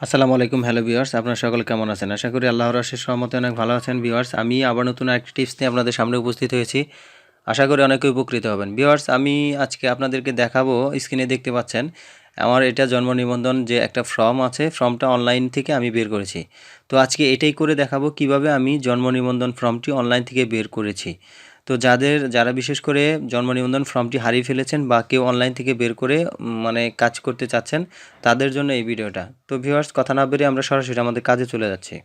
আসসালামু আলাইকুম hello viewers আপনারা সকলে কেমন আছেন আশা করি আল্লাহর অশেষ রহমতে অনেক ভালো আছেন ভিউয়ার্স আমি আবার নতুন একটা টিপস নিয়ে আপনাদের সামনে উপস্থিত হয়েছি আশা করি অনেকে উপকৃত হবেন ভিউয়ার্স আমি আজকে আপনাদেরকে দেখাবো স্ক্রিনে দেখতে পাচ্ছেন আমার এটা জন্ম নিবন্ধন যে একটা ফর্ম আছে ফর্মটা অনলাইন থেকে আমি বের করেছি তো আজকে এটাই করে দেখাবো কিভাবে আমি জন্ম নিবন্ধন ফর্মটি অনলাইন থেকে বের করেছি তো যারা বিশেষ করে জন্ম নিবন্ধন ফর্মটি হারিয়ে ফেলেছেন বা কেউ অনলাইন থেকে বের করে মানে কাজ করতে চাচ্ছেন তাদের জন্য এই ভিডিওটা তো ভিউয়ার্স কথা না বেরিয়ে আমরা সরাসরি আমাদের কাজে চলে যাচ্ছি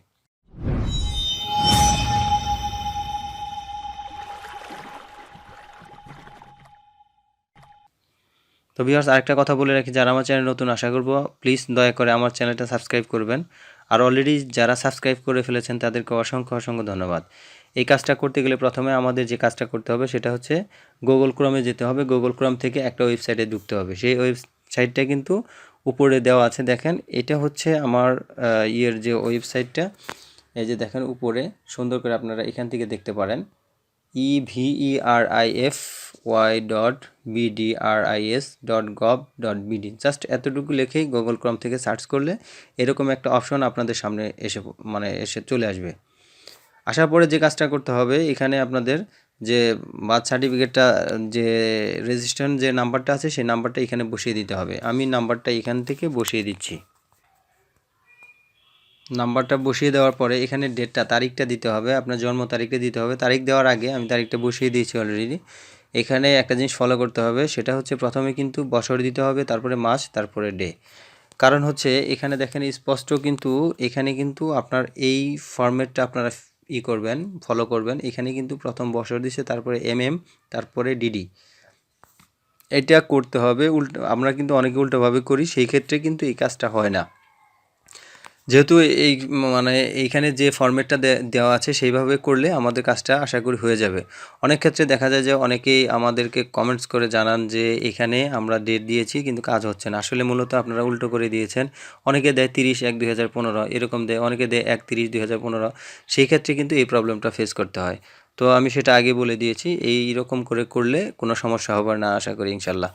তো ভিউয়ার্স আরেকটা কথা বলে রাখি যারা আমার চ্যানেল নতুন আশা করব প্লিজ দয়া করে আমার চ্যানেলটা সাবস্ক্রাইব করবেন আর অলরেডি যারা সাবস্ক্রাইব করে ফেলেছেন তাদেরকে অসংখ্য অসংখ্য ধন্যবাদ এই কাজটা করতে গেলে প্রথমে আমাদের যে কাজটা করতে হবে সেটা হচ্ছে গুগল ক্রোমে যেতে হবে গুগল ক্রোম থেকে একটা ওয়েবসাইটে ঢুকতে হবে সেই ওয়েবসাইটটা কিন্তু উপরে দেওয়া আছে দেখেন এটা হচ্ছে আমার ইয়ের যে ওয়েবসাইটটা এই যে দেখেন উপরে সুন্দর করে আপনারা এখান থেকে দেখতে পারেন everify.bdris.gov.bd জাস্ট এতটুকু লিখেই গুগল ক্রোম থেকে সার্চ করলে এরকম একটা অপশন আপনাদের সামনে এসে চলে আসবে আসার পরে যে কাজটা করতে হবে এখানে আপনাদের যে বার্থ সার্টিফিকেটটা যে রেজিস্ট্রেশন যে নাম্বারটা আছে সেই নাম্বারটা এখানে বসিয়ে দিতে হবে আমি নাম্বারটা এখান থেকে বসিয়ে দিচ্ছি নাম্বারটা বসিয়ে দেওয়ার পরে এখানে ডেটটা তারিখটা দিতে হবে আপনার জন্ম তারিখটা দিতে হবে তারিখ দেওয়ার আগে আমি তারিখটা বসিয়ে দিয়েছি অলরেডি এখানে একটা জিনিস ফলো করতে হবে সেটা হচ্ছে প্রথমে কিন্তু বছর দিতে হবে তারপরে মাস তারপরে ডে কারণ হচ্ছে এখানে দেখেন স্পষ্ট কিন্তু এখানে কিন্তু আপনার এই ফরম্যাটটা আপনারা করবেন ফলো করবেন এখানে কিন্তু প্রথম বছর দিচ্ছে তারপরে তারপরে ডিডি এটা করতে হবে আমরা কিন্তু অনেকে উল্টোভাবে করি সেই ক্ষেত্রে কিন্তু এই কাজটা হয় না যেহেতু এই মানে এইখানে যে ফরম্যাটটা দেওয়া আছে সেইভাবে করলে আমাদের কাজটা আশা করি হয়ে যাবে অনেক ক্ষেত্রে দেখা যায় যে অনেকেই আমাদেরকে কমেন্টস করে জানান যে এখানে আমরা ডেট দিয়েছি কিন্তু কাজ হচ্ছে না আসলে মূলত আপনারা উল্টো করে দিয়েছেন অনেকে দেয় 30/1/2015 এরকম দেয় অনেকে দেয় 1/30/2015 সেই ক্ষেত্রে কিন্তু এই প্রবলেমটা ফেস করতে হয় তো আমি সেটা আগে বলে দিয়েছি এই রকম করে করলে কোনো সমস্যা হবে না আশা করি ইনশাল্লাহ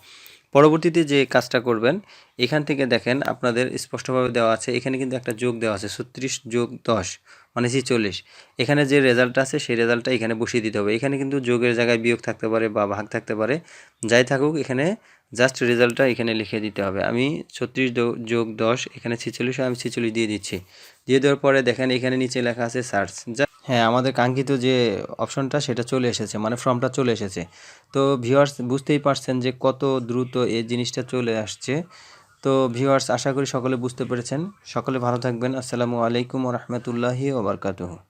পরবর্তীতে যে কাজটা করবেন এখান থেকে দেখেন আপনাদের স্পষ্টভাবে দেওয়া আছে এখানে কিন্তু একটা যোগ দেওয়া আছে 36+10 মানে 46 এখানে যে রেজাল্টটা আছে সেই রেজাল্টটা এখানে বসিয়ে দিতে হবে এখানে কিন্তু যোগের জায়গায় বিয়োগ থাকতে পারে বা ভাগ থাকতে পারে যাই থাকুক এখানে জাস্ট রেজাল্টটা এখানে লিখে দিতে হবে আমি 36+10 এখানে 46 আমি 46 দিয়ে দিচ্ছি দিয়ে দেওয়ার পরে দেখেন এখানে নিচে লেখা আছে সার্চ হ্যাঁ আমাদের কাঙ্ক্ষিত যে অপশনটা সেটা চলে এসেছে মানে ফর্মটা চলে এসেছে তো ভিউয়ার্স বুঝতেই পারছেন যে কত দ্রুত এই জিনিসটা চলে আসছে তো ভিউয়ার্স আশা করি সকলে বুঝতে পেরেছেন সকলে ভালো থাকবেন আসসালামু আলাইকুম ওয়া রাহমাতুল্লাহি ওয়া বারাকাতুহু